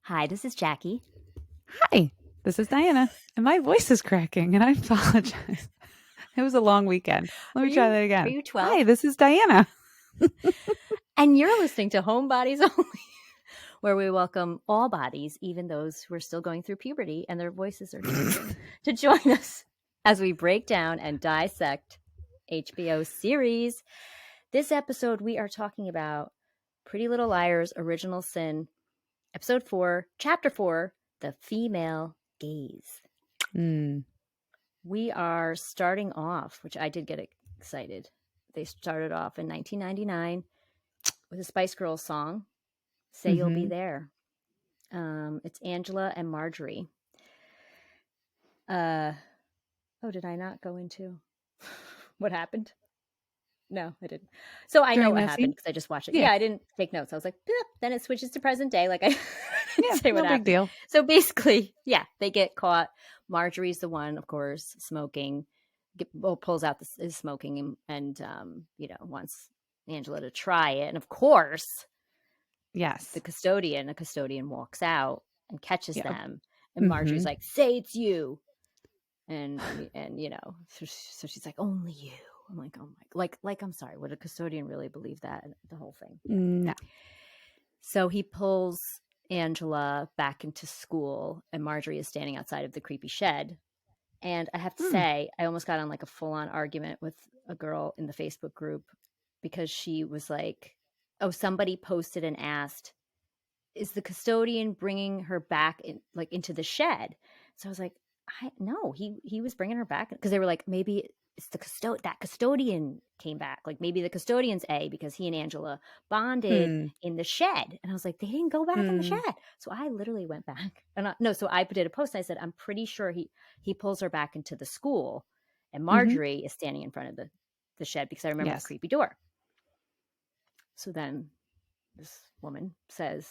Hi, this is Jackie. Hi, this is Diana, and my voice is cracking, and I apologize. It was a long weekend. Let Are me try you that are again. you 12? Hi, this is Diana. And you're listening to Home Bodies Only, where we welcome all bodies, even those who are still going through puberty and their voices are changing, to join us as we break down and dissect HBO series. This episode, we are talking about Pretty Little Liars, Original Sin, Episode 4, Chapter 4, The Female Gaze. We are starting off, which I did get excited. They started off in 1999 with a Spice Girls song, Say You'll Be There. It's Angela and Marjorie. Did I not go into what happened? No, I didn't. So I know what happened because I just watched it. Yeah, I didn't take notes. I was like, then it switches to present day. Like I didn't say what happened. Big deal. So basically, yeah, they get caught. Marjorie's the one, of course, smoking. Pulls out is smoking and wants Angela to try it. And of course, yes, a custodian walks out and catches them. And Marjorie's like, say it's you. And so she's like, only you. I'm like, oh my, like, I'm sorry. Would a custodian really believe that? The whole thing? No. So he pulls Angela back into school and Marjorie is standing outside of the creepy shed. And I have to say, I almost got on like a full-on argument with a girl in the Facebook group because she was like, oh, somebody posted and asked, is the custodian bringing her back into the shed? So I was like, no, he was bringing her back because they were like, maybe it's that custodian came back. Like maybe the custodian's because he and Angela bonded in the shed. And I was like, they didn't go back in the shed. So I literally went back so I did a post. And I said, I'm pretty sure he pulls her back into the school and Marjorie is standing in front of the shed because I remember the creepy door. So then this woman says,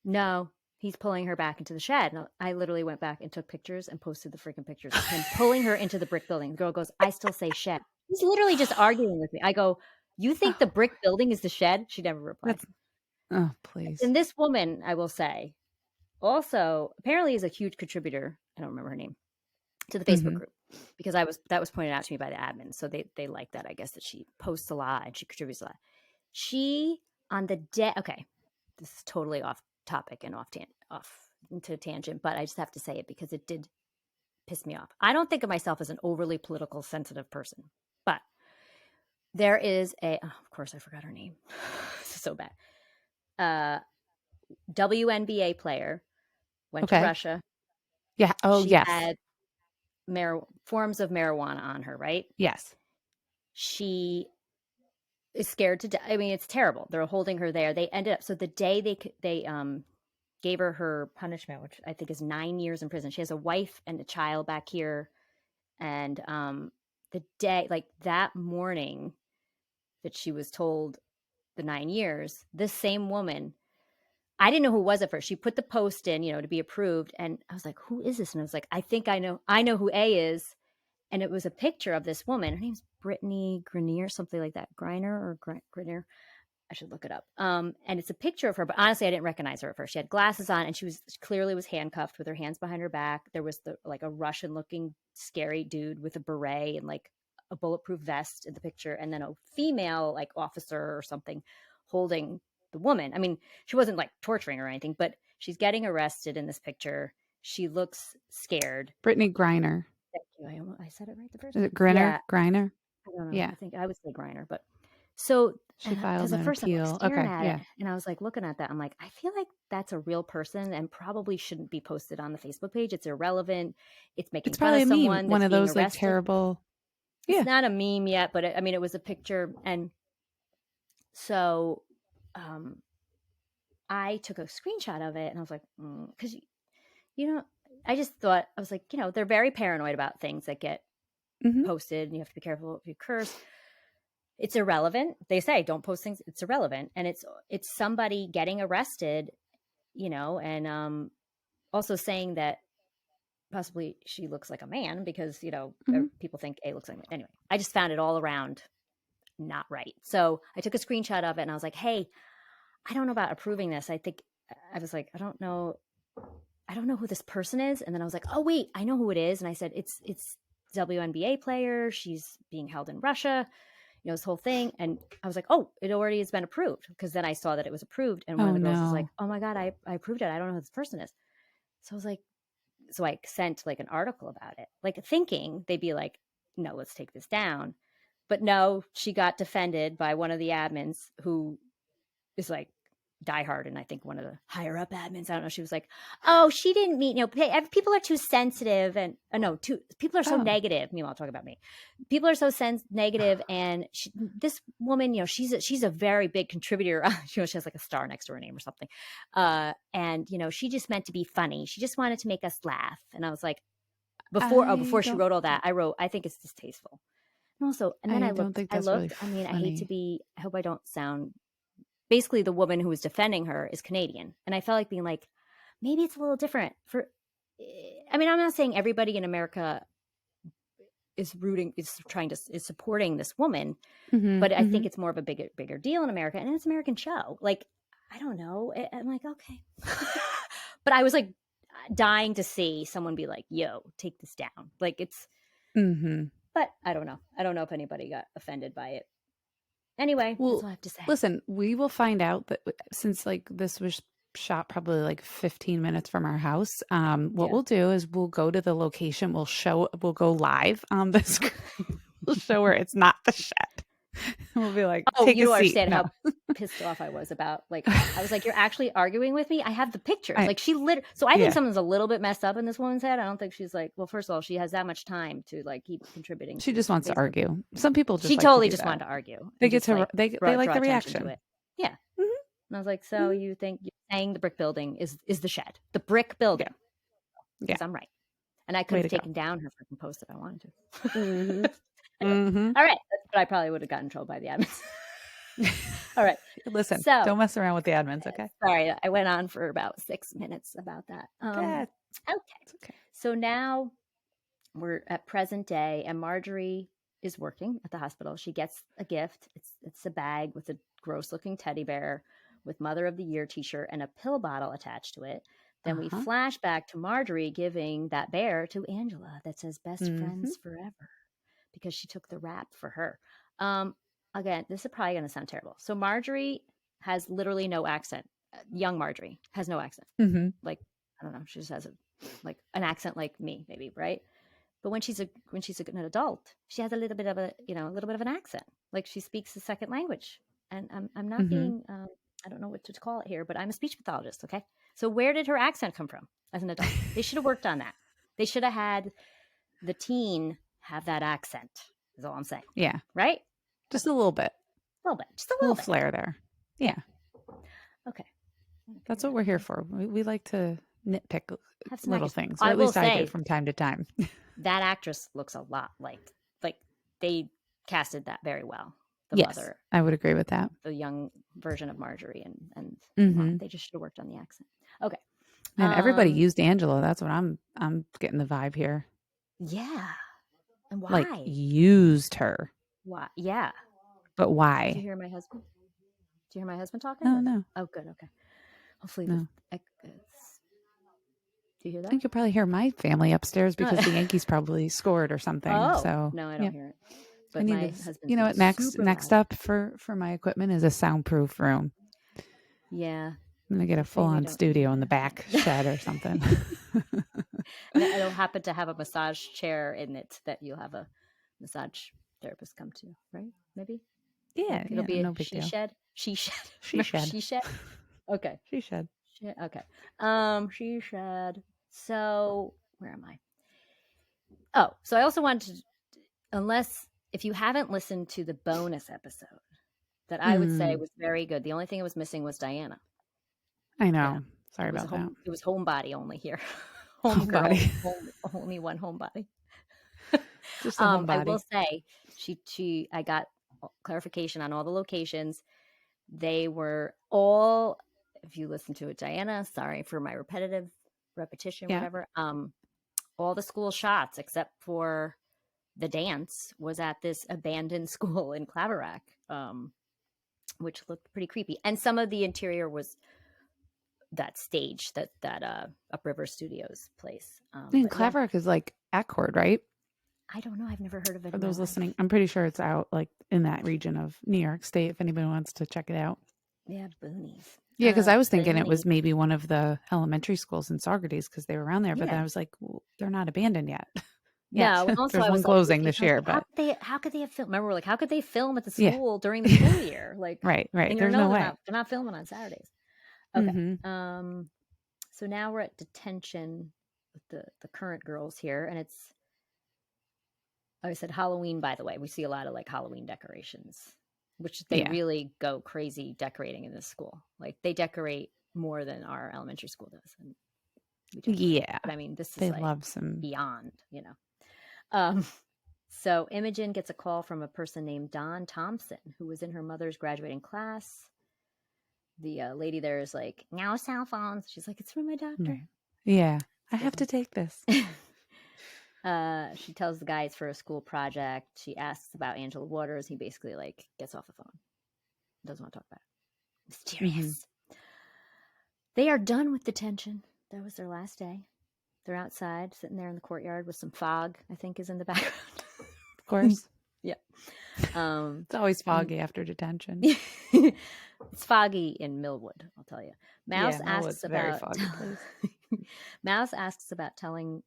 no, he's pulling her back into the shed. And I literally went back and took pictures and posted the freaking pictures of him pulling her into the brick building. The girl goes, I still say shed. He's literally just arguing with me. I go, you think the brick building is the shed? She never replied. Oh, please. And this woman, I will say, also apparently is a huge contributor. I don't remember her name, to the Facebook group because that was pointed out to me by the admin. So they like that, I guess, that she posts a lot and she contributes a lot. She on the day, okay, this is totally off topic and off into a tangent, but I just have to say it because it did piss me off. I don't think of myself as an overly political sensitive person, but there is of course I forgot her name. This is so bad. WNBA player went to Russia. Yeah. Oh, she had forms of marijuana on her, right? Yes. She is scared to death. I mean, it's terrible. They're holding her there. They ended up, so the day they gave her punishment, which I think is 9 years in prison. She has a wife and a child back here. And the day, like that morning that she was told the 9 years, this same woman, I didn't know who it was at first. She put the post in, to be approved. And I was like, who is this? And I was like, I think I know who A is. And it was a picture of this woman. Her name's Brittany Grenier, something like that. Griner or Grenier. I should look it up. And it's a picture of her, but honestly, I didn't recognize her at first. She had glasses on and she clearly was handcuffed with her hands behind her back. There was a Russian looking scary dude with a beret and like a bulletproof vest in the picture. And then a female like officer or something holding the woman. I mean, she wasn't like torturing her or anything, but she's getting arrested in this picture. She looks scared. Brittany Griner. Thank you. I said it right the first time. Is it Griner? Yeah. Griner? I don't know. Yeah. I think I would say Griner, but so she filed because at first I was staring at it and I was like looking at that. I'm like, I feel like that's a real person and probably shouldn't be posted on the Facebook page. It's irrelevant. It's making fun of someone. One of those arrested. Like terrible. It's not a meme yet, but it was a picture. And so I took a screenshot of it and I was like, because I just thought, I was like, they're very paranoid about things that get posted and you have to be careful if you curse. It's irrelevant. They say don't post things. It's irrelevant. And it's somebody getting arrested, and also saying that possibly she looks like a man because, people think A looks like a man. Anyway, I just found it all around not right. So I took a screenshot of it and I was like, hey, I don't know about approving this. I was like, I don't know I don't know who this person is. And then I was like, oh, wait, I know who it is. And I said, it's WNBA player. She's being held in Russia, this whole thing. And I was like, oh, it already has been approved. Because then I saw that it was approved. And one of the girls was like, oh my God, I approved it. I don't know who this person is. So I was like, so I sent like an article about it, like thinking they'd be like, no, let's take this down. But no, she got defended by one of the admins who is like diehard, and I think one of the higher up admins, I don't know, she was like, oh, she didn't mean, people are too sensitive, and people are so negative. Meanwhile, talking about me, people are so negative, and this woman, she's a very big contributor. She has like a star next to her name or something, and she just meant to be funny. She just wanted to make us laugh. And I was like, before she wrote all that, I think it's distasteful. And also, and then I looked. Really, I mean, I hope I don't sound. Basically, the woman who was defending her is Canadian. And I felt like being like, maybe it's a little different I'm not saying everybody in America is supporting this woman, but I think it's more of a bigger deal in America. And it's an American show. Like, I don't know. I'm like, okay. But I was like dying to see someone be like, yo, take this down. Like it's, but I don't know. I don't know if anybody got offended by it. Anyway, that's all I have to say. Listen, we will find out that since like this was shot probably like 15 minutes from our house, what we'll do is we'll go to the location. We'll go live on the screen. We'll show her it's not the shed. We'll be like, oh, take you a seat. understand how pissed off I was about, like, I was like, you're actually arguing with me? I have the pictures. Like she so I think something's a little bit messed up in this woman's head. I don't think she's like, well, first of all, she has that much time to like keep contributing. She just wants to argue. Some people just she totally just wanted to argue. They get to they like the reaction. Yeah. And I was like, so you think you're saying the brick building is the shed, the brick building? Because I'm right. And I could have taken down her freaking post if I wanted to. Anyway, all right, but I probably would have gotten in trouble by the admins. All right, listen, don't mess around with the admins, okay? Sorry, I went on for about 6 minutes about that. Okay, so now we're at present day, and Marjorie is working at the hospital. She gets a gift. It's a bag with a gross-looking teddy bear with Mother of the Year t-shirt and a pill bottle attached to it. Then we flash back to Marjorie giving that bear to Angela that says "Best friends forever," because she took the rap for her. Again, this is probably going to sound terrible. So Marjorie has literally no accent. Young Marjorie has no accent. Like, I don't know. She just has an accent like me, maybe, right? But when she's an adult, she has a little bit of an accent. Like she speaks a second language. And I'm not being, I don't know what to call it here, but I'm a speech pathologist. Okay. So where did her accent come from as an adult? They should have worked on that. They should have had the teen have that accent, is all I'm saying. Yeah. Right? Just a little bit. Just a little bit. Flair there. Yeah. Okay. That's what we're here for. We like to nitpick little things. Or I at least I do from time to time. That actress looks a lot like they casted that very well. The mother. I would agree with that. The young version of Marjorie and they just should have worked on the accent. Okay. And everybody used Angela. That's what I'm getting the vibe here. Yeah. And why? Like used her. Why? Yeah. But why? Do you hear my husband? Do you hear my husband talking? Oh, no. Oh, good. Okay. Hopefully. No. Do you hear that? I think you'll probably hear my family upstairs because the Yankees probably scored or something. Oh, so no, I don't hear it. But my husband, what next up for my equipment is a soundproof room. Yeah. I'm gonna get a full-on studio in the back shed or something. And it'll happen to have a massage chair in it that you'll have a massage therapist come to, right? Maybe. Yeah, it'll be no a big she deal. shed. She shed. She shed. She shed. Okay. She shed. Okay. She shed. So where am I? Oh, so I also wanted to, if you haven't listened to the bonus episode that I would say was very good. The only thing it was missing was Diana. I know. Yeah. Sorry about that. It was homebody only here. Homebody. Only one homebody. Just a homebody. I will say, I got clarification on all the locations. They were all, if you listen to it, Diana, sorry for my repetition, whatever. All the school shots except for the dance was at this abandoned school in Claverack, which looked pretty creepy. And some of the interior was that stage that Upriver Studios place. And But yeah, Claverack is like Accord, right? I don't know. I've never heard of it For in my those life. listening, I'm pretty sure it's out like in that region of New York State if anybody wants to check it out. Yeah, boonies. Yeah, because I was thinking it Boonies. was maybe one of the elementary schools in Saugerties because they were around there, but then Yeah. I was like, well, they're not abandoned yet. No, Yet. and also There's I one was like closing looking, this I was year, like, but how could they have filmed? Remember, we're like, how could they film at the yeah, school during the school year? Like, right. and There's no way. they're not filming on Saturdays. Okay. Mm-hmm. So now we're at detention with the current girls here, and it's, I said Halloween, by the way. We see a lot of like Halloween decorations, which they Yeah. really go crazy decorating in this school. Like they decorate more than our elementary school does. And we decorate. Yeah. But I mean, this is They like love some. beyond, Um, so Imogen gets a call from a person named Dawn Thompson, who was in her mother's graduating class. The lady there is like, no cell phones. She's like, it's from my doctor. Yeah. I have to take this. She tells the guy it's for a school project. She asks about Angela Waters. He basically like gets off the phone. Doesn't want to talk about it. Mysterious. They are done with detention. That was their last day. They're outside, sitting there in the courtyard with some fog, I think is in the background. Of course. Yeah. It's always foggy after detention. It's foggy in Millwood, I'll tell you. Mouse asks about Mouse asks about telling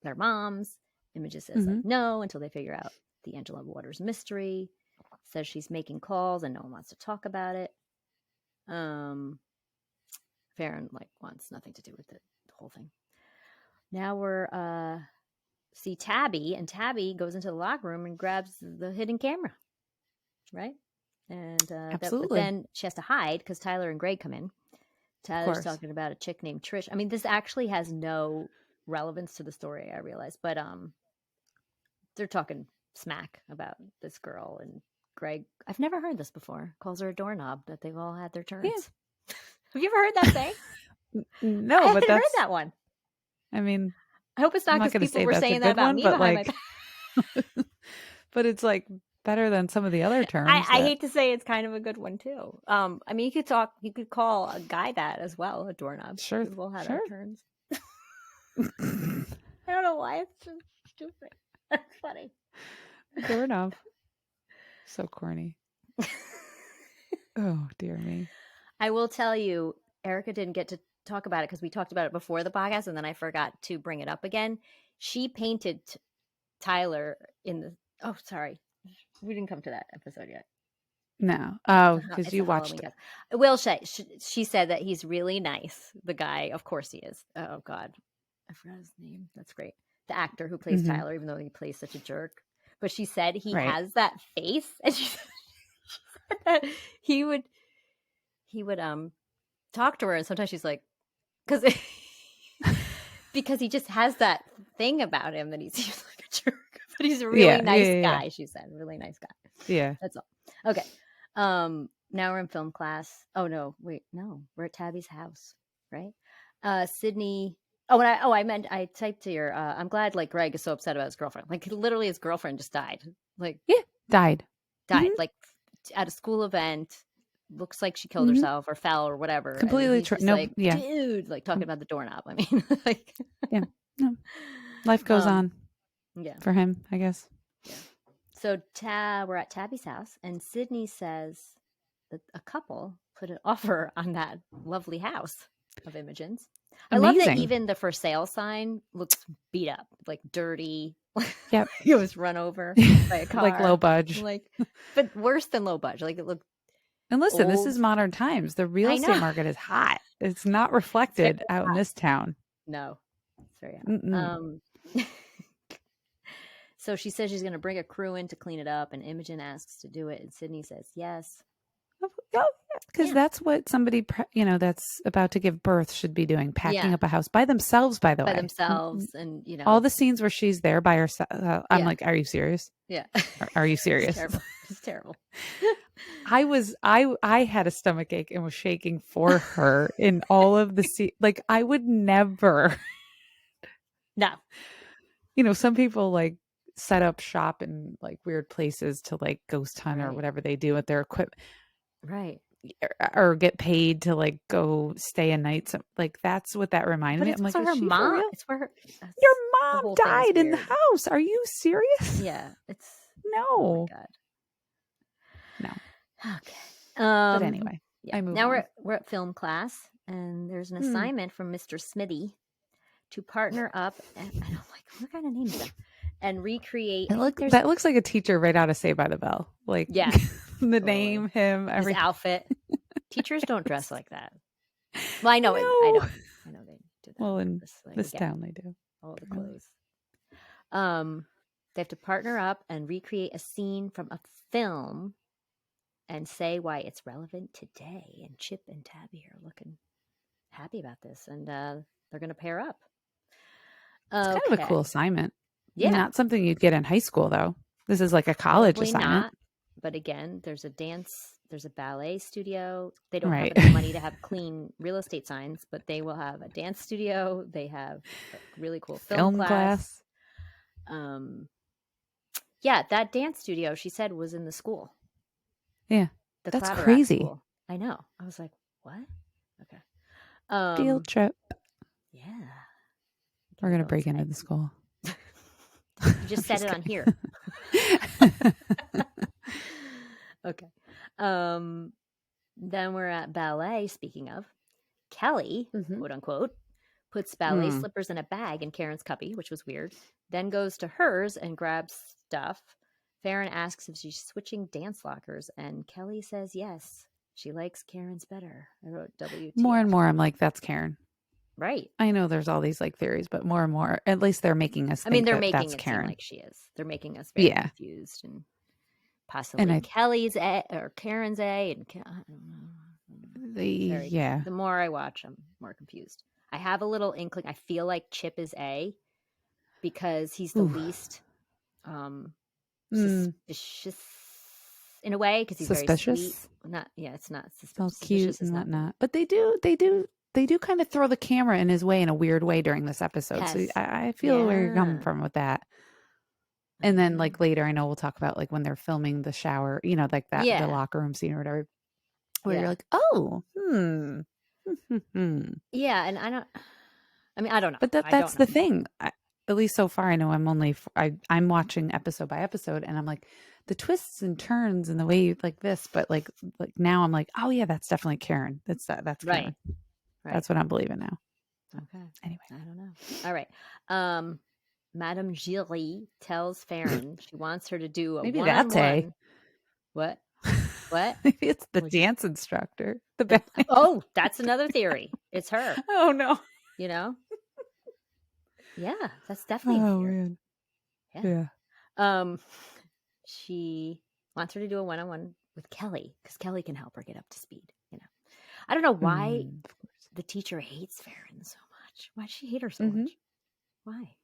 their moms. Imogen says like no until they figure out the Angela Waters mystery. Says she's making calls and no one wants to talk about it. Farron like wants nothing to do with it, the whole thing. Now we're see Tabby, and Tabby goes into the locker room and grabs the hidden camera, right? And Absolutely. but then she has to hide because Tyler and Greg come in. Tyler's talking about a chick named Trish. I mean, this actually has no relevance to the story, I realize, but they're talking smack about this girl, and Greg, I've never heard this before, calls her a doorknob, that they've all had their turns. Yeah. Have you ever heard that saying? No, I but haven't heard that one. I mean, I hope it's not because people were saying that about me behind my back. But it's like better than some of the other terms. I hate to say it's kind of a good one too. I mean, you could call a guy that as well, a doorknob. Sure. We've all had our turns. I don't know why it's just stupid. That's funny. Doorknob. So corny. Oh, dear me. I will tell you, Erica didn't get to talk about it because we talked about it before the podcast, and then I forgot to bring it up again. She painted Tyler in the. Oh, sorry, we didn't come to that episode yet. No, oh, because you watched it. Will she said that he's really nice. The guy, of course, he is. Oh God, I forgot his name. That's great. The actor who plays Tyler, even though he plays such a jerk, but she said he has that face, and she said that he would talk to her, and sometimes she's like, because he just has that thing about him that he seems like a jerk, but he's a really nice guy. Yeah. She said, really nice guy. Yeah, that's all. Okay. Now we're in film class. Oh no, wait, no, we're at Tabby's house, right? Sydney. I typed to your. I'm glad like Greg is so upset about his girlfriend. Like literally, his girlfriend just died. Like died. Like at a school event. Looks like she killed herself or fell or whatever. Completely true. No, like, dude, like talking about the doorknob. I mean, like, no, life goes on. Yeah, for him, I guess. Yeah. So we're at Tabby's house, and Sydney says that a couple put an offer on that lovely house of Imogen's. I love that even the for sale sign looks beat up, like dirty. Yep, it was run over by a car, like low budge, but worse than low budge. Like it looked. And listen, this is modern times. The real estate market is hot. It's not reflected out in this town. No, it's very hot. So she says she's going to bring a crew in to clean it up, and Imogen asks to do it, and Sydney says yes. Because that's what somebody, that's about to give birth should be doing, packing up a house by themselves, by the way. By themselves, and, all the scenes where she's there by herself. I'm like, are you serious? Yeah. Are you serious? It's terrible. I had a stomach ache and was shaking for her in all of the like I would never. No. Some people like set up shop in like weird places to like ghost hunt or whatever they do with their equipment. Right. or get paid to like go stay a night. So, like that's what that reminded But me. it's I'm like, also is her she for mom. real? It's where her Your the mom whole thing is died in the weird. house. Are you serious? Yeah, it's oh my No. god. No. Okay. But anyway, Yeah. I move Now on. we're at film class, and there's an Hmm. assignment from Mr. Smithy to partner up, and I'm like, what kind of name is that? And recreate. That looks like a teacher right out of Saved by the Bell. Like Yeah, the totally. name, him, His everything. outfit. Teachers don't dress like that. Well, I know No. I know they do that. Well, in Like, this again, town they do. all the clothes. They have to partner up and recreate a scene from a film and say why it's relevant today. And Chip and Tabby are looking happy about this, and they're going to pair up. It's kind of a cool assignment. Yeah. Not something you'd get in high school, though. This is like a college Probably assignment. not. But again, there's a ballet studio. They don't Right. have enough money to have clean real estate signs, but they will have a dance studio. They have a really cool film class. Yeah, that dance studio, she said, was in the school. Yeah. The That's Claverack crazy. School. I know. I was like, what? Okay. Field trip. Yeah. We're going to break into the school. You just set it on here. Okay. Then we're at ballet. Speaking of, Kelly, quote unquote, puts ballet slippers in a bag in Karen's cubby, which was weird. Then goes to hers and grabs stuff. Farron asks if she's switching dance lockers, and Kelly says yes. She likes Karen's better. I wrote WTF. More and more, I'm like, that's Karen. Right. I know there's all these like theories, but more and more, at least they're making us think they're that making that's it Karen. seem like she is. They're making us very confused and possibly Kelly's A or Karen's A. And I don't know. The more I watch, I'm more confused. I have a little inkling. I feel like Chip is A because he's the least suspicious in a way because he's suspicious. Very sweet. It's not suspicious. All cute and whatnot. But they do kind of throw the camera in his way in a weird way during this episode. Yes. So I feel where you're coming from with that. And then like later, I know we'll talk about like when they're filming the shower, like that, the locker room scene or whatever, where you're like, oh, Yeah. And I don't know. But that's the thing. At least so far, I know I'm watching episode by episode and I'm like the twists and turns and the way like this, but like now I'm like, oh yeah, that's definitely Karen. That's Karen. Right. That's what I'm believing now. Okay. Anyway. I don't know. All right. Madame Giry tells Farron she wants her to do a maybe one-on-one. That's A. What? What? Maybe it's the dance instructor. Oh, that's another theory. It's her. Oh no. Yeah, that's definitely a theory. Man. Yeah. She wants her to do a one-on-one with Kelly because Kelly can help her get up to speed. I don't know why the teacher hates Farron so much. Why does she hate her so much? Why?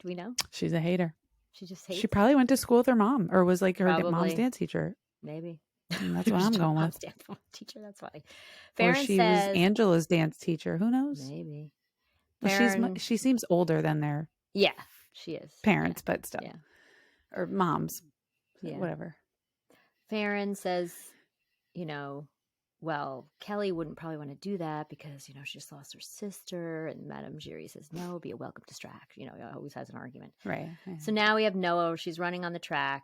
Do we know? She's a hater. She just hates. She probably went to school with her mom or was like her mom's dance teacher. Maybe. And that's what I'm going with. Dance teacher. That's funny. Farron or she was Angela's dance teacher. Who knows? Maybe. Well, she seems older than their she is parents, but still, or moms, whatever. Farron says, well, Kelly wouldn't probably want to do that because she just lost her sister, and Madame Giry says no, be a welcome distraction. Always has an argument, right? So now we have Noah. She's running on the track.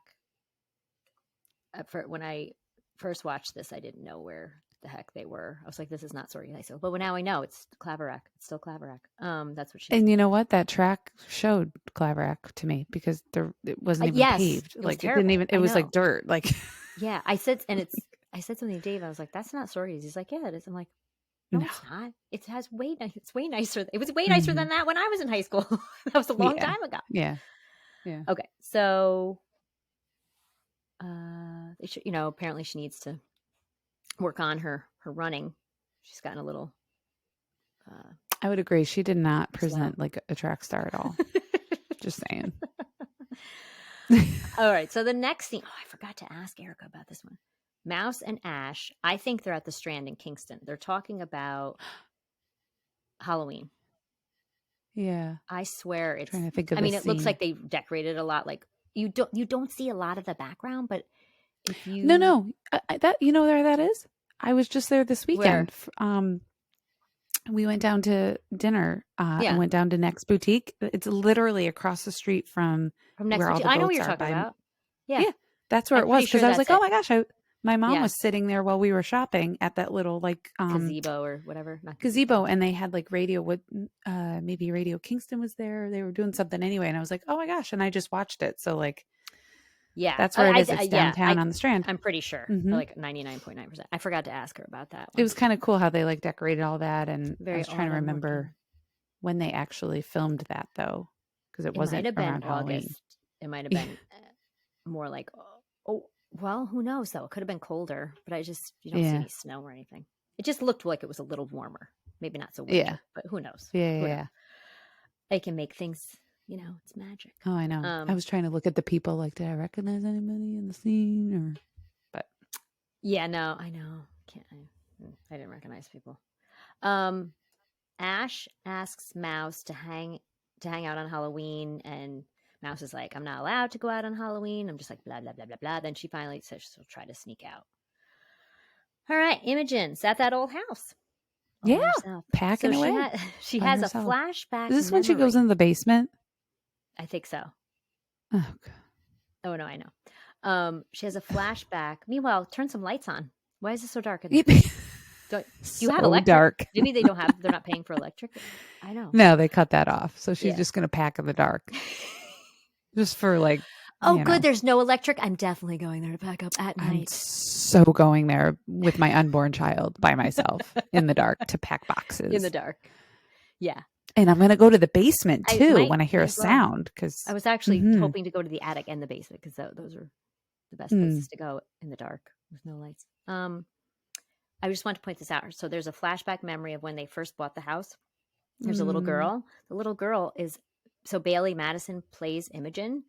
When I first watched this, I didn't know where the heck they were. I was like, this is not Sorry Nice. But now I know it's Claverack. It's still Claverack. That's what she And you know what? That track showed Claverack to me because it wasn't even paved. It didn't even, it was like dirt. Like, yeah, I said something to Dave. I was like, that's not Sorry's. He's like, yeah, it is. I'm like, no, it's not. It's way nicer. It was way nicer than that when I was in high school. That was a long time ago. Yeah. Yeah. Okay. So, apparently she needs to work on her running. She's gotten a little I would agree. She did not present like a track star at all. Just saying. All right. So the next thing, I forgot to ask Erica about this one. Mouse and Ash, I think they're at the Strand in Kingston. They're talking about Halloween. Yeah. I swear it's trying to think of it looks like they decorated a lot. Like you don't see a lot of the background, but if you No, that where that is? I was just there this Where? weekend. We went down to dinner and Yeah. went down to Next Boutique. It's literally across the street from From next where all week. the I know what boats you're are. talking about. Yeah. Yeah, that's where I'm it was pretty because sure I was that's like, oh it. my gosh, my mom Yeah. was sitting there while we were shopping at that little like Gazebo or whatever. Not gazebo, and they had like radio. What maybe Radio Kingston was there. They were doing something anyway, and I was like, oh my gosh, and I just watched it. So like, Yeah. that's where it is. It's Yeah. downtown on the Strand. I'm pretty sure. Hmm. Like 99.9%. I forgot to ask her about that It one. was kind of cool how they like decorated all that, and I Very was trying to autumn remember looking. when they actually filmed that though, because it It might wasn't have been around Halloween. August. It might have Yeah. been more like, oh, well, who knows though? It could have been colder, but you don't see Yeah. any snow or anything. It just looked like it was a little warmer. Maybe not so winter, Yeah. but who knows? Yeah. Who knows? Yeah. They can make things, it's magic. Oh, I know. I was trying to look at the people. Like, did I recognize anybody in the scene? Or, but yeah, no, I know. I didn't recognize people. Ash asks Mouse to hang out on Halloween, and Mouse is like, I'm not allowed to go out on Halloween. I'm just like, blah, blah, blah, blah, blah. Then she finally says she'll try to sneak out. All right, Imogen's at that old house. yeah, Herself. packing So away. She by has herself. a flashback. Is this when she goes in the basement? I think so. Oh, God. Oh, no, I know. She has a flashback. Meanwhile, turn some lights on. Why is it so dark? Do you have electric? Dark. Maybe they're not paying for electric. I know. No, they cut that off. So she's just going to pack in the dark. Just for like, oh, good. There's no electric. I'm definitely going there to pack up at night. I'm so going there with my unborn child by myself in the dark to pack boxes. In the dark. Yeah. And I'm going to go to the basement too when I hear a sound. Because I was actually hoping to go to the attic and the basement because those are the best places to go in the dark with no lights. I just want to point this out. So there's a flashback memory of when they first bought the house. There's a little girl. The little girl is, so Bailey Madison plays Imogen.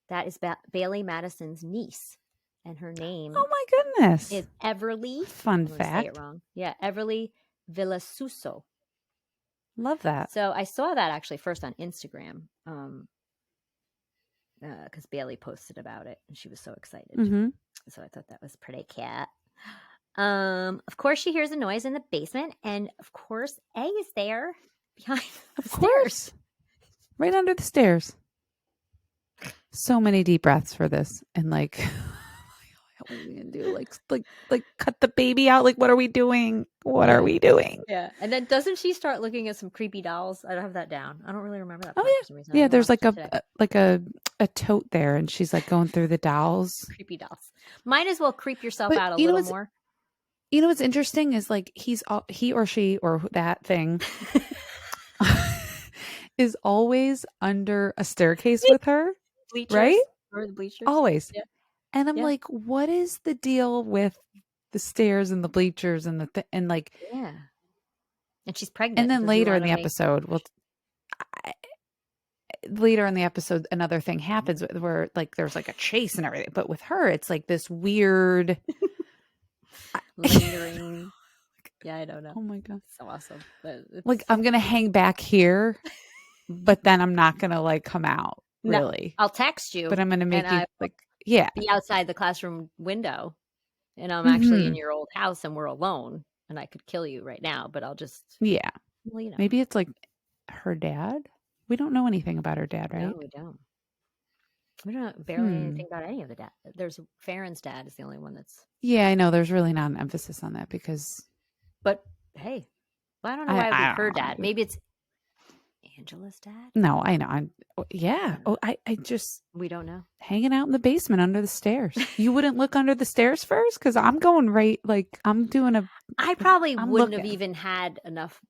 That is Bailey Madison's niece. And her name. Oh my goodness. Is Everly. Fun fact. Say it wrong. Yeah. Everly Villasuso. Love that. So I saw that actually first on Instagram. Because Bailey posted about it and she was so excited. Mm-hmm. So I thought that was pretty cute. Of course, she hears a noise in the basement, and of course, A is there behind the stairs. Right under the stairs. So many deep breaths for this, and like, what are we gonna do? Like, cut the baby out. Like, what are we doing? What are we doing? Yeah, and then doesn't she start looking at some creepy dolls? I don't have that down. I don't really remember that. Oh yeah, for some reason. Yeah. There's like a tote there, and she's like going through the dolls. Creepy dolls. Might as well creep yourself out a little more. You know what's interesting is like he or she or that thing is always under a staircase with her, bleachers, right? Or the bleachers, always. Yeah. And I'm like, what is the deal with the stairs and the bleachers and and like, yeah. And she's pregnant. And then later in the episode, another thing happens where like there's like a chase and everything, but with her, it's like this weird. Lingering. Yeah, I don't know. Oh my God. So awesome. Like I'm going to hang back here, but then I'm not going to like come out really. No, I'll text you. But I'm going to make you like, be outside the classroom window and I'm actually in your old house and we're alone and I could kill you right now, but I'll just. Yeah. Well, maybe it's like her dad. We don't know anything about her dad, right? No, we don't. We don't know barely anything about any of the dad. There's Farron's dad is the only one that's. Yeah, I know. There's really not an emphasis on that because. But hey, well, I don't know why it would be her dad. Maybe it's Angela's dad. No, I know. Yeah. Oh, I just. We don't know. Hanging out in the basement under the stairs. You wouldn't look under the stairs first because I'm going right. Like I'm doing a. I probably wouldn't have even had enough,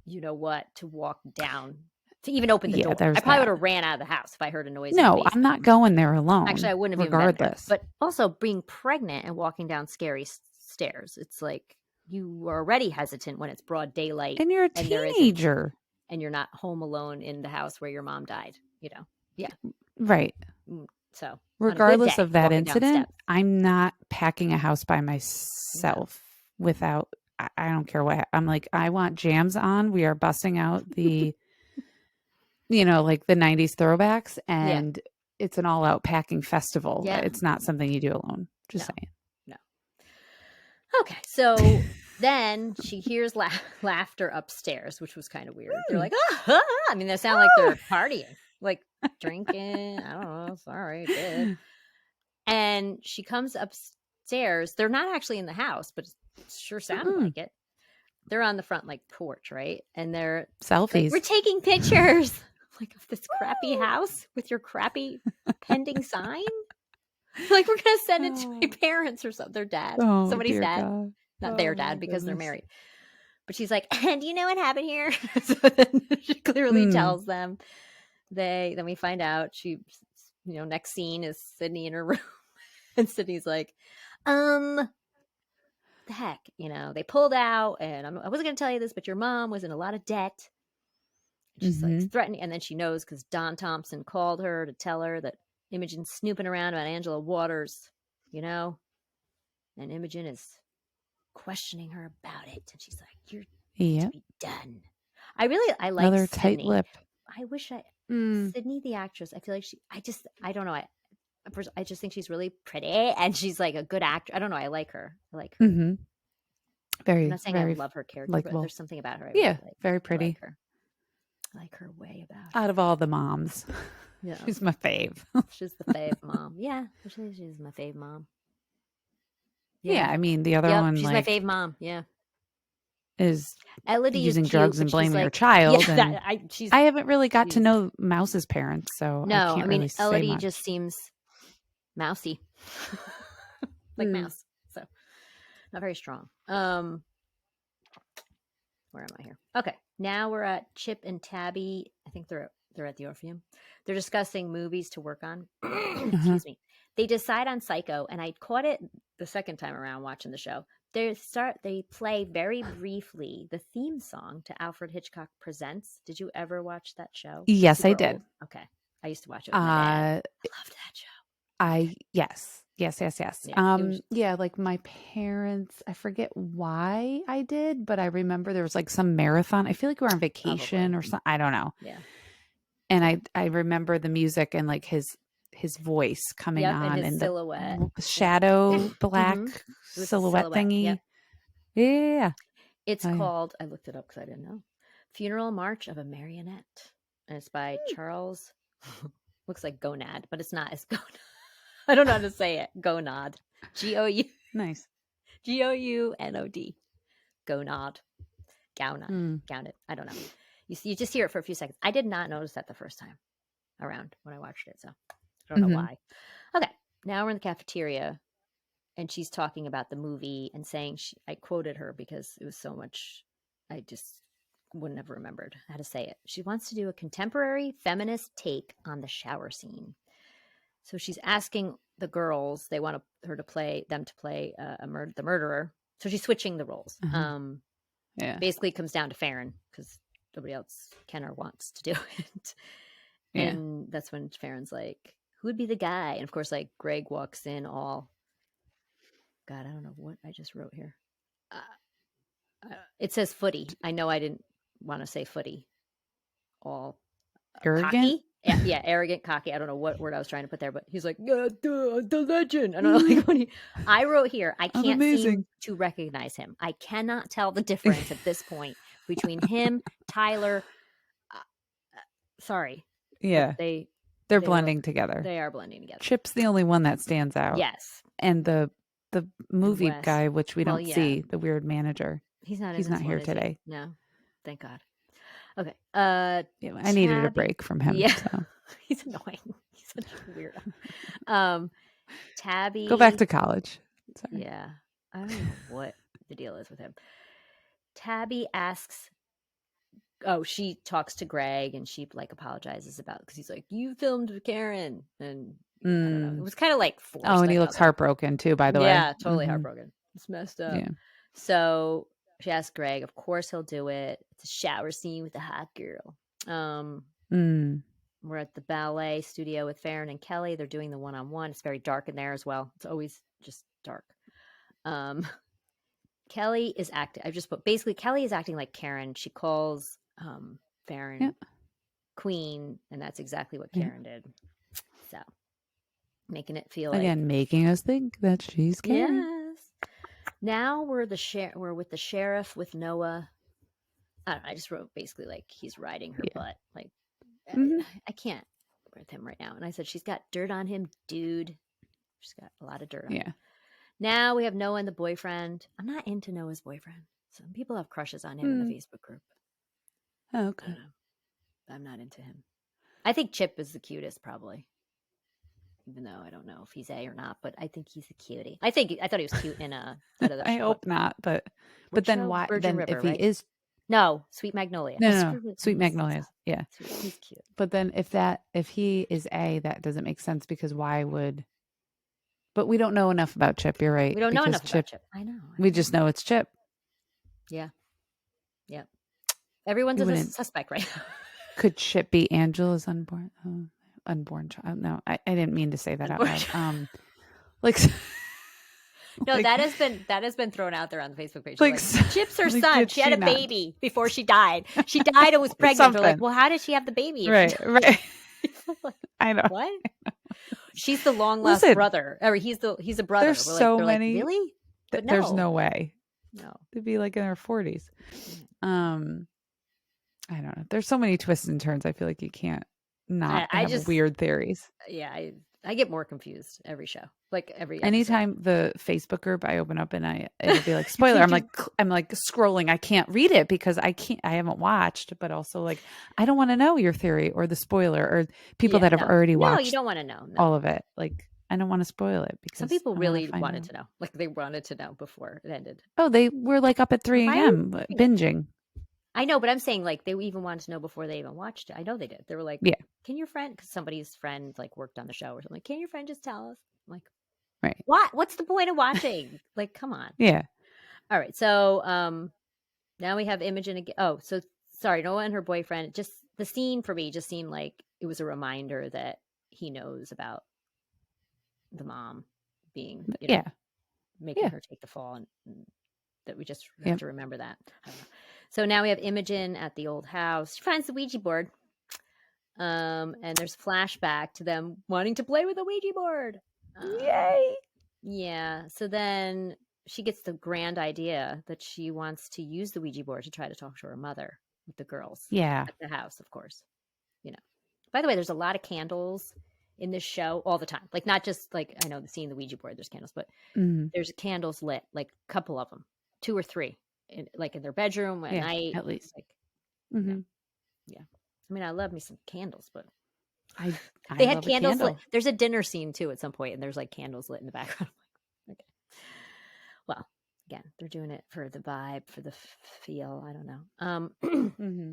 to walk down. To even open the door. I probably would have ran out of the house if I heard a noise. No, I'm not going there alone. Actually, I wouldn't have regardless. Even been there. But also being pregnant and walking down scary stairs, it's like you are already hesitant when it's broad daylight. And you're a teenager. And you're not home alone in the house where your mom died, Yeah. Right. So regardless of that incident, I'm not packing a house by myself without, I don't care what. I'm like, I want jams on. We are busting out the... like the 90s throwbacks and it's an all out packing festival. Yeah. It's not something you do alone. Just saying. No. Okay, so then she hears laughter upstairs, which was kind of weird. They're like, ah! I mean, they sound like they're partying, like drinking. I don't know. Sorry, did. And she comes upstairs. They're not actually in the house, but it sure sounded like it. They're on the front like porch, right? And they're like, Selfies. we're taking pictures like of this crappy house with your crappy pending sign. Like, we're gonna send it to my parents or something. Their dad, Oh, somebody's dear dad, God. not Oh, their my dad because they're goodness. married. But she's like, and you know what happened here? So then she clearly tells them. Then we find out next scene is Sydney in her room, and Sydney's like, the heck, they pulled out, and I wasn't gonna tell you this, but your mom was in a lot of debt. And she's like threatening, and then she knows because Don Thompson called her to tell her that Imogen's snooping around about Angela Waters, and Imogen is questioning her about it, and she's like, "You're to be done." I like Another Sydney. tight lip. I wish Sydney, the actress. I feel like I don't know. I just think she's really pretty, and she's like a good actor. I don't know. I like her. Very, I'm not saying very I love her character, likable. but there's something about her. I really like. Very pretty. I like her way about Out of all the moms. Yeah. She's my fave. She's the fave mom. Yeah. She's my fave mom. Yeah. I mean, the other one, she's like, my fave mom. Yeah. Is Elodie using is cute, drugs and blaming her like, child. Yeah, and I haven't really got to know Mouse's parents, so no, I can't really say Elodie much. just seems mousy. Like Mouse. So not very strong. Where am I here? Okay. Now we're at Chip and Tabby. I think they're at the Orpheum. They're discussing movies to work on. Excuse me. They decide on Psycho, and I caught it the second time around watching the show. They play very briefly the theme song to Alfred Hitchcock Presents. Did you ever watch that show? Yes, I did. Old? Okay. I used to watch it with my dad. I loved that show. Yes. Yeah, like my parents, I forget why I did, but I remember there was like some marathon. I feel like we were on vacation or something. I don't know. Yeah. And I remember the music and like his voice coming on and the silhouette. shadow black silhouette thingy. Yep. Yeah. It's called, I looked it up because I didn't know, Funeral March of a Marionette. And it's by Charles, looks like Gonad, but it's not. It's Gonad. I don't know how to say it. Gonad. G-O-U. Nice. G-O-U-N-O-D. Gonad. Gowned. I don't know. You just hear it for a few seconds. I did not notice that the first time around when I watched it, so I don't know why. Okay, now we're in the cafeteria, and she's talking about the movie and saying I quoted her because it was so much I just wouldn't have remembered how to say it. She wants to do a contemporary feminist take on the shower scene. So she's asking the girls, they want them to play the murderer. So she's switching the roles. Basically it comes down to Farron because nobody else can or wants to do it. And that's when Farron's like, who would be the guy? And of course, like, Greg walks in all, God, I don't know what I just wrote here. It says footy. I know I didn't want to say footy. All arrogant? Cocky? Yeah, arrogant, cocky. I don't know what word I was trying to put there, but he's like, the legend. I don't know, like, I wrote here, I can't seem to recognize him. I cannot tell the difference at this point between him, Tyler. Sorry. Yeah. They're blending together. They are blending together. Chip's the only one that stands out. Yes. And the movie guy, which we don't see, the weird manager. He's not here today. No. Thank God. Okay. I needed a break from him. Yeah. So. He's annoying. He's such a weirdo. Tabby. Go back to college. Sorry. Yeah. I don't know what the deal is with him. Tabby asks, she talks to Greg and she like apologizes because he's like, you filmed Karen. And I don't know. It was kind of like forced. Oh, and he looks heartbroken too, by the way. Yeah, totally heartbroken. It's messed up. Yeah. So she asks Greg, of course he'll do it. It's a shower scene with a hot girl. We're at the ballet studio with Farron and Kelly. They're doing the one-on-one. It's very dark in there as well. It's always just dark. Kelly is acting. I just put basically Kelly is acting like Karen. She calls Farron Queen, and that's exactly what Karen did. So making it feel making us think that she's Karen. Yes. Now we're with the sheriff with Noah. I don't know, I just wrote basically like he's riding her Yeah. butt. Like Mhm. I can't with him right now. And I said she's got dirt on him, dude. She's got a lot of dirt on him. Yeah. Now we have Noah and the boyfriend. I'm not into Noah's boyfriend. Some people have crushes on him in the Facebook group. Oh, I okay. don't know. I'm not into him. I think Chip is the cutest, probably. Even though I don't know if he's A or not, but I think he's a cutie. I thought he was cute in out of the I hope not, but then show? why? Virgin Then River, if he right? is No, Sweet Magnolia. no, I no, no, screwed it. I Sweet messed this Magnolias, up. yeah. He's cute. But then if he is A, that doesn't make sense because why would? But we don't know enough about Chip. You're right We don't know because enough about Chip. Chip. I know. We just know it's Chip. Yeah. Yeah. Everyone's You a wouldn't. suspect right now. Could Chip be Angela's unborn child? No, I didn't mean to say that out loud. Like. No, like, that has been thrown out there on the Facebook page. Like, Chip's her like, son. did She had she a not? baby before she died. She died and was pregnant. They're like, well, how did she have the baby? If Right, right. like, I know. what? She's the long lost brother, or he's a brother. There's They're many. like, really? But no. There's no way. No, to be like in their 40s. I don't know. There's so many twists and turns. I feel like you can't not have weird theories. Yeah, I get more confused every show. Like every episode. Anytime the Facebook group I open up and it'll be like spoiler. I'm like scrolling. I can't read it because I haven't watched, but also like I don't want to know your theory or the spoiler or people that have already watched. No, you don't want to know all of it. Like I don't want to spoil it because some people really wanted to know. Like they wanted to know before it ended. Oh, they were like up at 3 a.m. binging. I know, but I'm saying like they even wanted to know before they even watched it. I know they did. They were like, yeah. Can your friend, because somebody's friend like worked on the show or something, can your friend just tell us? I'm like, right. What? What's the point of watching? Like, come on. Yeah. All right. So now we have Imogen again. Oh, so sorry, Noah and her boyfriend. Just the scene for me just seemed like it was a reminder that he knows about the mom being, making her take the fall, and that we just have to remember that. I don't know. So now we have Imogen at the old house. She finds the Ouija board. And there's flashback to them wanting to play with the Ouija board. Yay! Yeah. So then she gets the grand idea that she wants to use the Ouija board to try to talk to her mother with the girls. Yeah. At the house, of course. By the way, there's a lot of candles in this show all the time. Like not just like I know the scene, the Ouija board, there's candles, but there's candles lit, like a couple of them, 2 or 3, in their bedroom at night, at least. Like, yeah. I mean, I love me some candles, but they had candles lit. There's a dinner scene too at some point, and there's like candles lit in the background. Okay. Well, again, they're doing it for the vibe, for the feel. I don't know.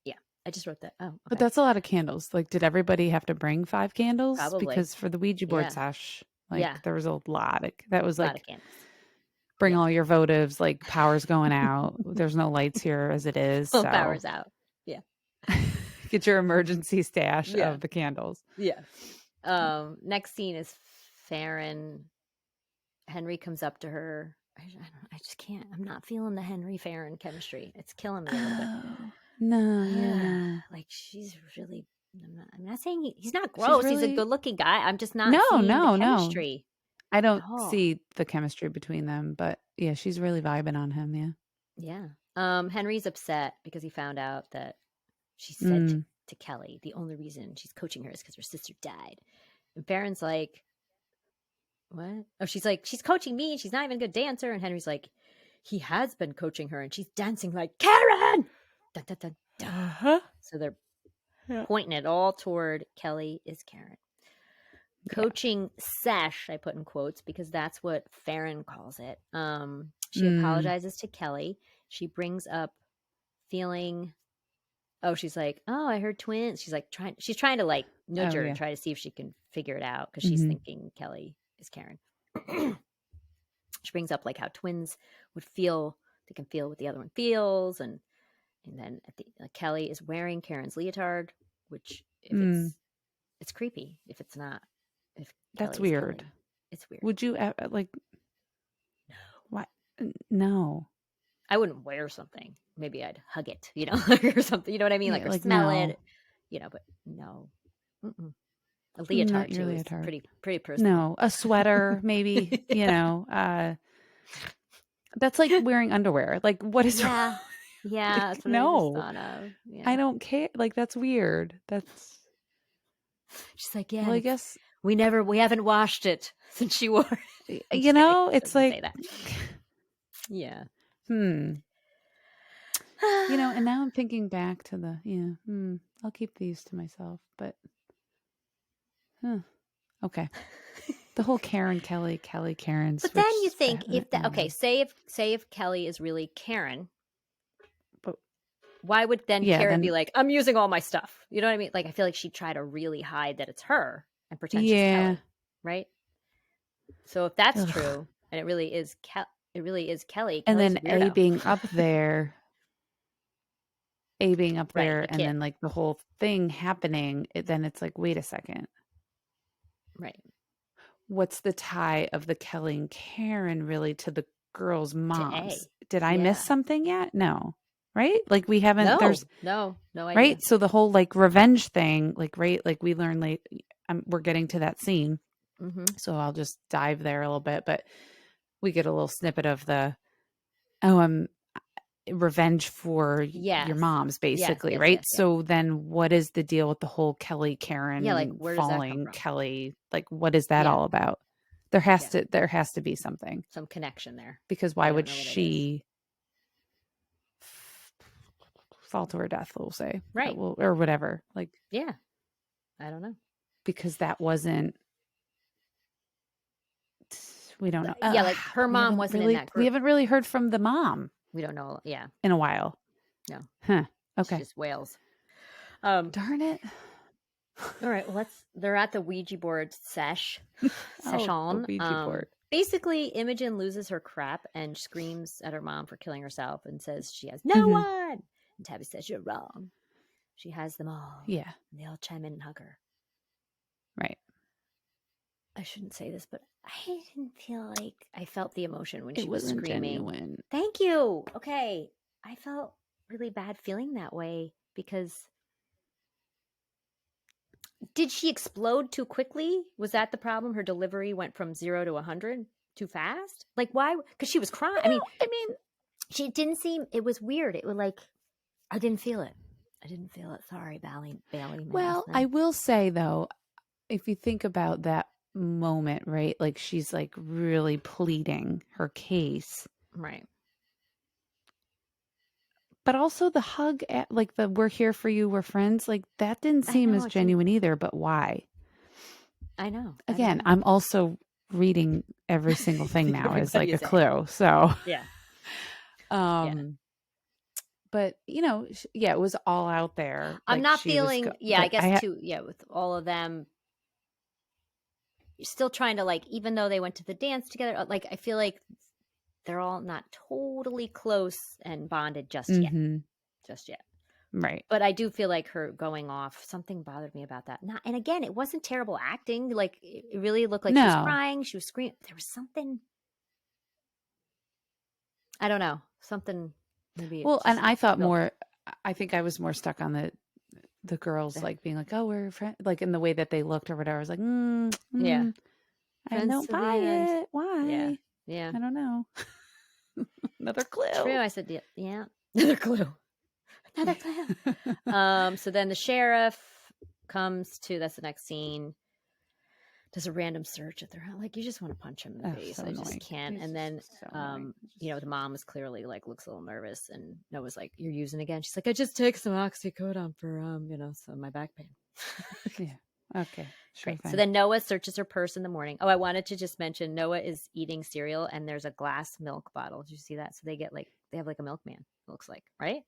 Yeah, I just wrote that. Oh, okay. But that's a lot of candles. Like, did everybody have to bring 5 candles? Probably. Because for the Ouija board sesh, there was a lot. That was like, bring all your votives. Like, power's going out. There's no lights here as it is. So power's out. Yeah. Get your emergency stash of the candles. Yeah. Next scene is Farron. Henry comes up to her. I just can't. I'm not feeling the Henry Farron chemistry. It's killing me a little bit. No. Like she's really. I'm not saying he's not gross. He's a good-looking guy. I'm just not. seeing the chemistry. I don't see the chemistry between them, but yeah, she's really vibing on him. Yeah. Henry's upset because he found out that she said to Kelly, the only reason she's coaching her is because her sister died. And Farron's like, what? Oh, she's like, she's coaching me and she's not even a good dancer. And Henry's like, he has been coaching her and she's dancing like Karen. Dun, dun, dun, dun. So they're pointing it all toward Kelly is Karen. Coaching sesh, I put in quotes because that's what Farron calls it. She apologizes to Kelly. She brings up feeling. Oh, she's like, oh, I heard twins. She's trying to like nudge her and try to see if she can figure it out because she's thinking Kelly is Karen. She brings up like how twins would feel. They can feel what the other one feels, and then Kelly is wearing Karen's leotard, which if it's creepy if it's not. If that's Kelly's weird. Kelly, it's weird. Would you like? No. What? No. I wouldn't wear something. Maybe I'd hug it, or something. You know what I mean? Like or smell it, but no. A leotard too is pretty personal. No, a sweater maybe. That's like wearing underwear. Like, what is Yeah. wrong? Yeah, Like, that's what I just no, thought of. I Yeah. don't care. Like, that's weird. That's, She's like, yeah, well, and I it's guess, we haven't washed it since she wore it. I'm just kidding. She it's doesn't say like, that. Yeah. hmm. And now I'm thinking back to I'll keep these to myself, but, okay. The whole Karen, Kelly, Karen But then you switch. think if that okay, say if Kelly is really Karen, But why would then yeah, Karen be then, like, I'm using all my stuff? You know what I mean? Like I feel like she'd try to really hide that it's her and pretend she's yeah. Kelly, right? So if that's Ugh. true, and it really is Kelly, And Kelly's then a weirdo. A being up Right, there, the and kid. then like the whole thing happening, then it's like, wait a second. Right. What's the tie of the Kelly and Karen really to the girls' To moms? A. Did I miss Yeah. something yet? No. Right? Like we haven't, No, there's, no right? idea. So the whole like revenge thing, like, right? Like we learn late, we're getting to that scene. Mm-hmm. So I'll just dive there a little bit, but we get a little snippet of I'm revenge for your Yes. moms, Yes, basically, yes, right? yes, yes. So then what is the deal with the whole Kelly Yeah, like Karen where does that come falling from? Kelly? Like what is that Yeah. all about? There has Yeah. to be something, Some connection there. because But why I don't would know what it is. she fall to her death, we'll say, Right. or whatever, like, Yeah. I don't know. because that wasn't, we don't know. Yeah, like her mom wasn't in that We group. haven't really heard from the mom We don't know. Yeah. in a while. No. Huh. She Okay. just wails. Darn it. All right, well, they're at the Ouija board Oh, the session. Ouija board. Basically, Imogen loses her crap and screams at her mom for killing herself and says she has no Mhm. one. And Tabby says, you're wrong. She has them all. Yeah. And they all chime in and hug her. Right. I shouldn't say this, but I didn't feel like I felt the emotion when It she was wasn't screaming. genuine. Thank you. Okay. I felt really bad feeling that way because did she explode too quickly? Was that the problem? Her delivery went from 0 to 100 too fast? Like why? Because she was crying. I mean, she didn't seem, it was weird. It was like, I didn't feel it. Sorry, Bailey. Well, Madison. I will say though, if you think about that moment, right? Like she's like really pleading her case. Right. But also the hug at like the we're here for you, we're friends, like that didn't I seem know. as genuine either, but why? I know. Again, I'm also reading every single thing now as like a clue. So yeah. But it was all out there. I'm Like not she was, feeling, I but guess too, with all of them still trying to like, even though they went to the dance together, like I feel like they're all not totally close and bonded just yet. Right. But I do feel like her going off, something bothered me about that. And again, it wasn't terrible acting. Like it really looked like she was crying. She was screaming. There was something, I don't know, something maybe. Well, and I thought more, I think I was more stuck on the girls like being like, oh, we're friends, like in the way that they looked or whatever. I was like, yeah, I don't buy it. Why? Yeah. I don't know. Another clue. True. I said, yeah. Another clue. Another clue. So then the sheriff comes to, that's the next scene, does a random search at their house. Like you just want to punch him in the face. So I just can't. And then, the mom is clearly like looks a little nervous, and Noah's like, "You're using again?" She's like, "I just take some oxycodone for so my back pain." Yeah. Okay. Sure. So then Noah searches her purse in the morning. Oh, I wanted to just mention Noah is eating cereal, and there's a glass milk bottle. Did you see that? So they have like a milkman. It looks like, right?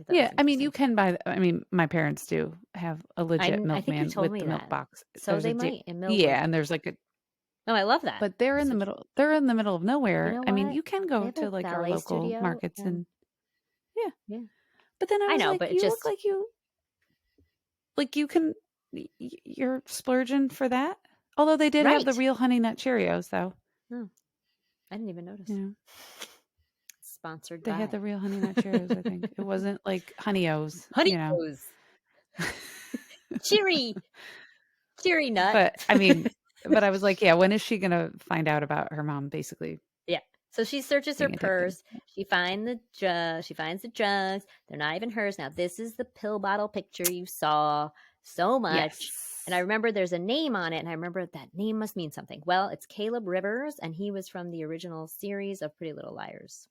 Yeah, I mean, you can buy. I mean, my parents do have a legit milkman with the milk box. So they might in Millwood. Yeah, and there's like a. Oh, I love that. But they're in the middle. They're in the middle of nowhere. You know I mean, you can go to like our local markets and. Yeah. But then I know, but you look like you can. You're splurging for that. Although they did have the real Honey Nut Cheerios, though. Oh, I didn't even notice. Yeah. Sponsored they had the real Honey Nut Cheerios, I think. It wasn't like Honey-O's. Honey-O's. Cheery nut. But I mean, I was like, yeah, when is she going to find out about her mom, basically? Yeah. So she searches her Being addicted. purse. She finds the drugs. She finds the drugs. They're not even hers. Now, this is the pill bottle picture you saw so much. And I Yes. remember there's a name on it, and I remember that name must mean something. Well, it's Caleb Rivers, and he was from the original series of Pretty Little Liars.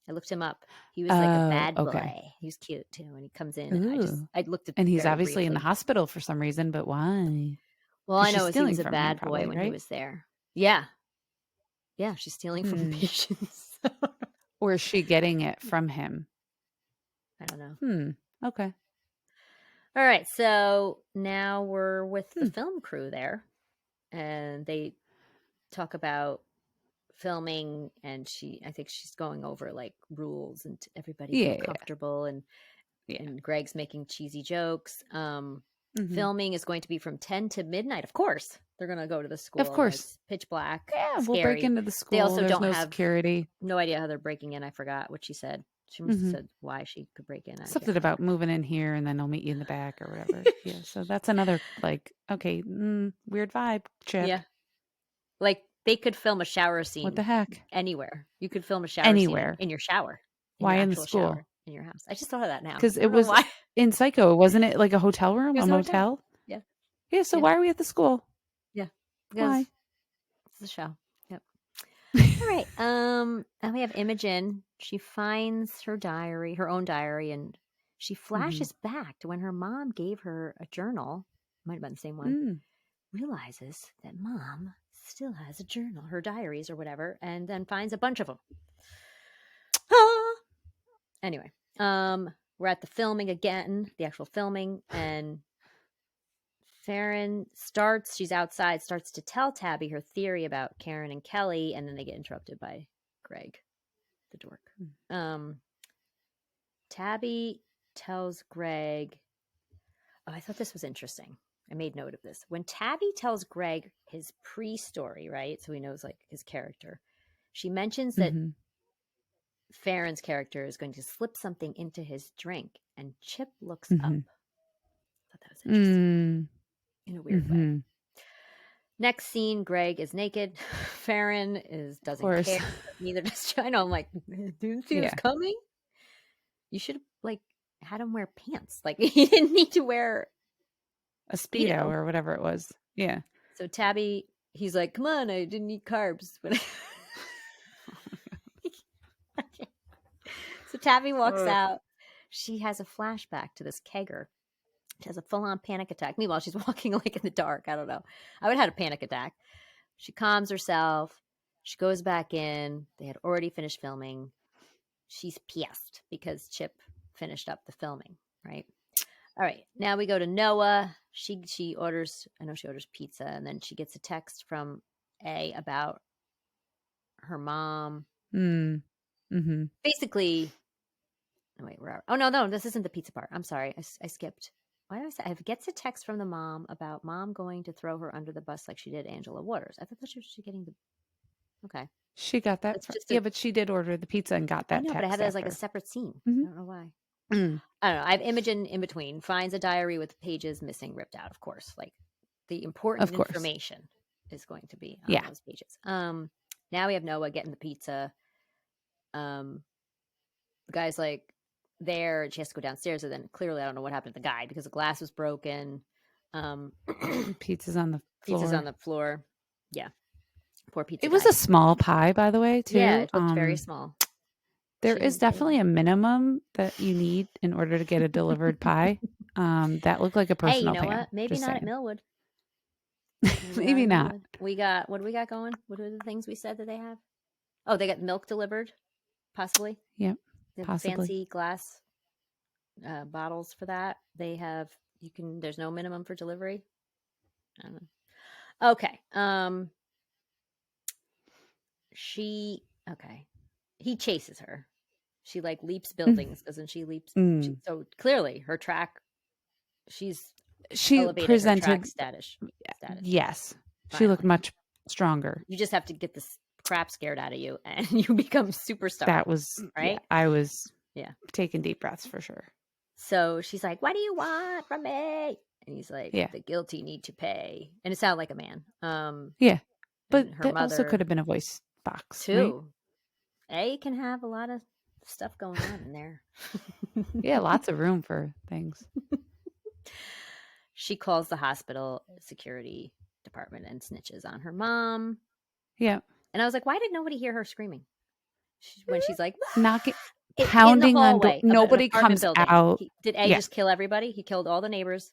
I looked him up. He was like a Oh, bad okay. boy. He was cute too, and he comes in, and Ooh. I looked at And he's very obviously in the briefly. hospital for some reason, but why? Well, Because I she's know is he stealing was a from him bad boy probably, when he right? was there. Yeah, yeah, she's stealing from Hmm. patients. Or is she getting it from him? I don't know. Hmm. Okay. All right, so now we're with the Hmm. film crew there, and they talk about filming, and I think she's going over like rules and everybody feel Yeah. comfortable, Yeah. and Greg's making cheesy jokes. Hmm. Filming is going to be from 10 to midnight. Of course, they're going to go to the Of school, and course. it's pitch black, Yeah, we'll break scary. into the They school. also There's don't no have security. no idea how they're breaking in. I forgot what she said. She must have Hmm. said why she could break in. I Something don't about remember. moving in here and then I'll meet you in the back or whatever. Yeah. So that's another like, okay, weird vibe, Chip. Yeah. Like they could film a shower What scene the heck? anywhere. You could film a shower scene Anywhere. in your shower, in Why your in the actual school? shower in your house. I just thought of that now. Because I it don't know was why. in Psycho, wasn't it like a hotel It room, a was a hotel. motel? Yeah. Yeah. So Yeah. why are we at the school? Yeah. Because Why? it's a show. Yep. All right. And we have Imogen. She finds her diary, her own diary, and she Hmm. flashes back to when her mom gave her a journal. Might have been the same one. Mm. Realizes that mom still has a journal, her diaries or whatever, and then finds a bunch of them. Ah! Anyway, we're at the filming again, the actual filming, and Farron she's outside, starts to tell Tabby her theory about Karen and Kelly, and then they get interrupted by Greg, the dork. Tabby tells Greg, oh, I thought this was interesting. I made note of this. When Tabby tells Greg his pre-story, right? So he knows like his character. She mentions that Hmm. Farron's character is going to slip something into his drink, and Chip looks up. Hmm. I thought that was interesting Mm. in a weird way. Hmm. Next scene, Greg is naked. Farron Of doesn't course. care. Neither does China. I'm like, didn't see this Yeah. coming. You should have like had him wear pants. Like he didn't need to wear A a Speedo speedo. or whatever it was. Yeah. So Tabby, he's like, come on, I didn't eat carbs. But so Tabby walks Ugh. out. She has a flashback to this kegger. She has a full-on panic attack. Meanwhile, she's walking like in the dark. I don't know. I would have had a panic attack. She calms herself. She goes back in. They had already finished filming. She's pissed because Chip finished up the filming, right? All right. Now we go to Noah. She orders, I know she orders pizza, and then she gets a text from A about her mom. Mm. Hmm. Basically, wait, where are, oh no, this isn't the pizza part. I'm sorry. I skipped. Why did I say I gets a text from the mom about mom going to throw her under the bus like she did Angela Waters. I thought that she was getting the okay. She got that. That's just Yeah, a but she did order the pizza and got I that know, but I have text it as like a after. separate scene. Hmm. I don't know why. Mm. I don't know. I have Imogen in between. Finds a diary with pages missing, ripped out, of course. Like the important Of course. information is going to be on Yeah. those pages. Now we have Noah getting the pizza. The guy's like there, and she has to go downstairs. And then clearly, I don't know what happened to the guy because the glass was broken. Pizza's on the Pizza's on floor. the floor. Yeah, poor pizza It was guy. a small pie, by the way, Yeah, too. it looked very small. There She is didn't say definitely a minimum that you need in order to get a delivered pie. That looked like a hey, you personal know pan. what? Maybe Just not at saying. Millwood. Maybe not Maybe at not. Millwood. We got what do we got going? What are the things we said that they have? Oh, they got milk delivered, possibly. Yep. They have Possibly. fancy glass bottles for that. They have you can. There's no minimum for delivery. I don't know. Okay. Okay. He chases her. She like leaps buildings, doesn't she? Mm. So clearly her track. She's She elevated her track presented, status. yes. She looked Finally, much stronger. you just have to get this crap scared out of you, and you become superstar. That was, yeah, right. I was Yeah. taking deep breaths for sure. So she's like, "What do you want from me?" And he's like, Yeah. "The guilty need to pay." And it sounded like a man. Yeah. But And her that also could mother have been a voice box, right? too. A can have a lot of stuff going on in there. Yeah, lots of room for things. She calls the hospital security department and snitches on her mom. Yeah. And I was like, why did nobody hear her screaming? When she's like, Knocking, in the pounding on door. hallway of an Nobody apartment comes building. out. Did A Yeah. just kill everybody? He killed all the neighbors.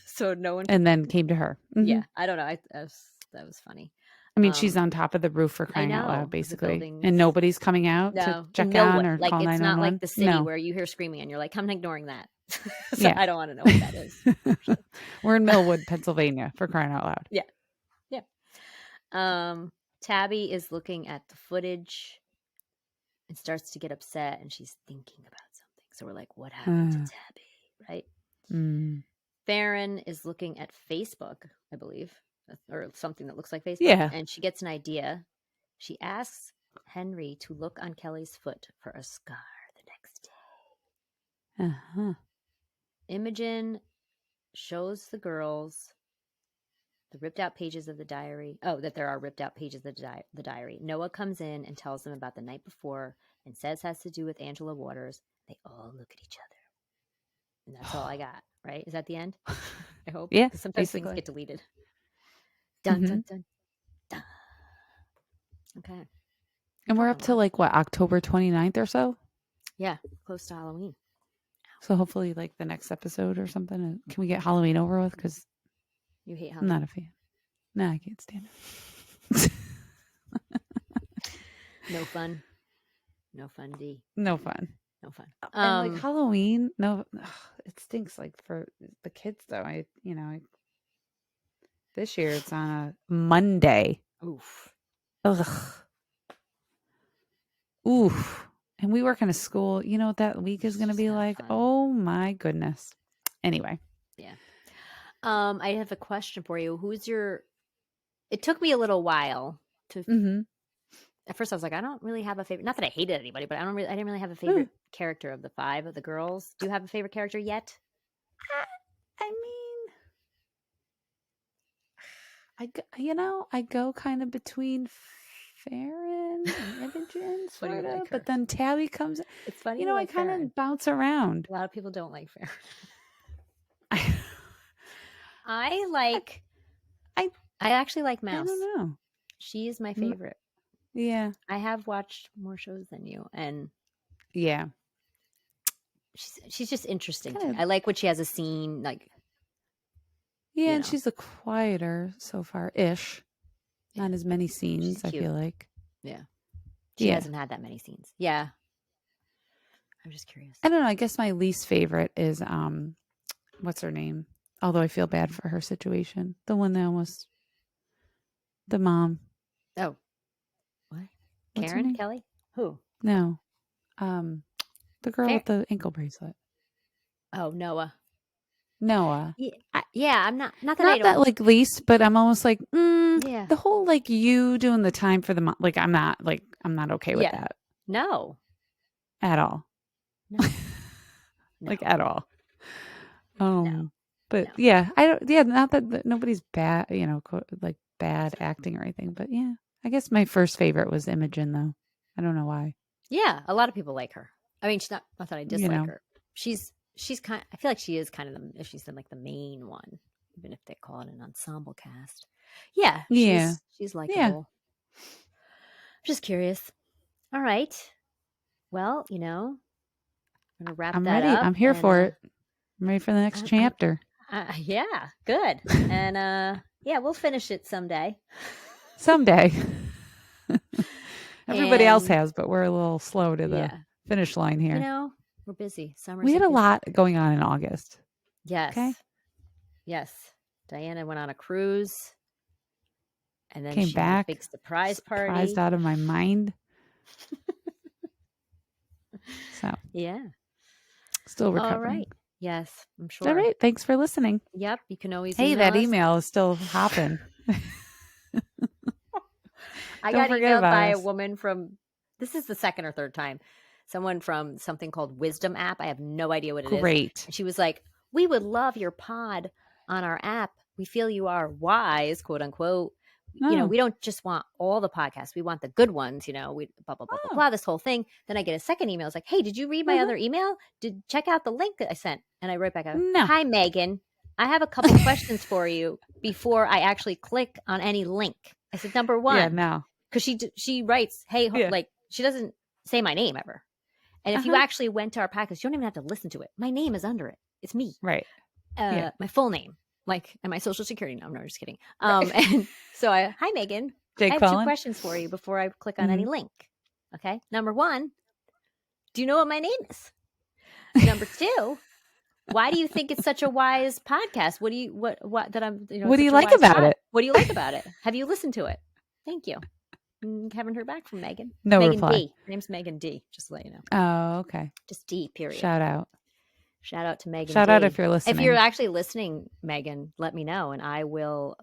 So no one. And then came to her. Mm-hmm. Yeah, I don't know. That was funny. I mean, she's on top of the roof for crying out know, loud, the basically. building's- And nobody's coming out to No, check in Millwood. on or Like call it's 911. not like the city No. where you hear screaming and you're like, I'm ignoring that. So Yeah. I don't want to know what that is. actually. We're in Millwood, Pennsylvania, for crying out loud. Yeah. Tabby is looking at the footage and starts to get upset, and she's thinking about something. So we're like, what happened to Tabby, right? Mm. Farron is looking at Facebook, I believe, or something that looks like Facebook. Yeah. And she gets an idea. She asks Henry to look on Kelly's foot for a scar the next day. Uh-huh. Imogen shows the girls the ripped out pages of the diary. Oh, that there are ripped out pages of the diary. Noah comes in and tells them about the night before and says has to do with Angela Waters. They all look at each other. And that's all I got, right? Is that the end? I hope. Yeah. Because sometimes basically. things get deleted. Dun, dun, dun, dun. Okay. And we're up to like what, October 29th or so? Yeah, close to Halloween. So hopefully like the next episode or something. Can we get Halloween over with? Because you hate I'm Halloween. not a fan. No, I can't stand it. No fun. No fun, D. No fun. No fun. And like Halloween, no, it stinks. Like for the kids though, this year it's on a Monday. Oof. Ugh. Oof. And we work in a school. You know what that week is going to be like? Fun. Oh my goodness. Anyway. Yeah. I have a question for you. It took me a little while to. At first I was like, I don't really have a favorite. Not that I hated anybody, but I didn't really have a favorite character of the 5 of the girls. Do you have a favorite character yet? I mean, I go kind of between Farron and Imogen, sort of, like but then Tabby comes. It's funny. I kind of bounce around. A lot of people don't like Farron. I actually like Mouse. I don't know. She is my favorite. Yeah. I have watched more shows than you, and yeah, she's just interesting. I like when she has a scene, like and she's the quieter so far ish. Not as many scenes, I feel like. Yeah. She hasn't had that many scenes. Yeah. I'm just curious. I don't know. I guess my least favorite is what's her name? Although I feel bad for her situation. The one that almost the mom. Oh. What? What's Karen? Kelly? Who? No. The girl with the ankle bracelet. Oh, Noah. Yeah, I'm not I don't that like least, but I'm almost like, the whole like you doing the time for the mom, like I'm not okay with that. No. At all. No. Like at all. No. But yeah, I don't. Not that nobody's bad, like bad acting or anything. But yeah, I guess my first favorite was Imogen, though. I don't know why. Yeah, a lot of people like her. I mean, she's not that I dislike her. She's kind. I feel like she is kind of she's like the main one, even if they call it an ensemble cast. Yeah, she's likable. Yeah. I'm just curious. All right. Well, I'm gonna wrap that ready. up. I'm here for it. I'm ready for the next chapter. Yeah, good. And we'll finish it someday. Someday. Everybody else has, but we're a little slow to the finish line here. We're busy. We had a lot going on in August. Yes. Okay. Yes. Diana went on a cruise. And then came back. Had a big surprise party. Surprised out of my mind. So. Yeah. Still recovering. All right. Yes, I'm sure. All right. Thanks for listening. Yep. You can always that email is still hopping. I got emailed by a woman from, this is the second or third time, someone from something called Wisdom app. I have no idea what it is. Great. And she was like, we would love your pod on our app. We feel you are wise, quote unquote. know, we don't just want all the podcasts. We want the good ones, you know, we blah, blah, blah, blah, blah, this whole thing. Then I get a second email. It's like, hey, did you read my other email? Check out the link that I sent. And I write back, hi, Megan. I have a couple questions for you before I actually click on any link. I said, number one. Yeah, no. Because she writes, hey, like, she doesn't say my name ever. And if you actually went to our podcast, you don't even have to listen to it. My name is under it. It's me. Right. My full name. Like, and my social security number. No, I'm just kidding. And so hi, Megan. Jake I have Cullen. 2 questions for you before I click on any link. Okay. Number 1, do you know what my name is? Number 2, why do you think it's such a wise podcast? What do you like about it? What do you like about it? Have you listened to it? Thank you. Haven't heard back from Megan. No Megan reply. D. Her name's Megan D. Just to let you know. Oh, okay. Just D. Period. Shout out to Megan. Shout D. out if you're listening. If you're actually listening, Megan, let me know, and I will.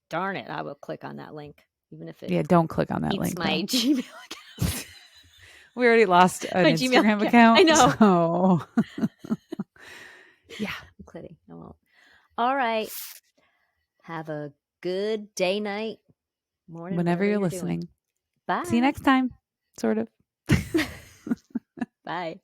Darn it, I will click on that link, even if it. Don't click on that link. My Gmail account. We already lost an Instagram account. I know. So. Yeah, I'm kidding. I won't. All right. Have a good day, night, morning, whenever you're listening. Doing. Bye. See you next time. Sort of. Bye.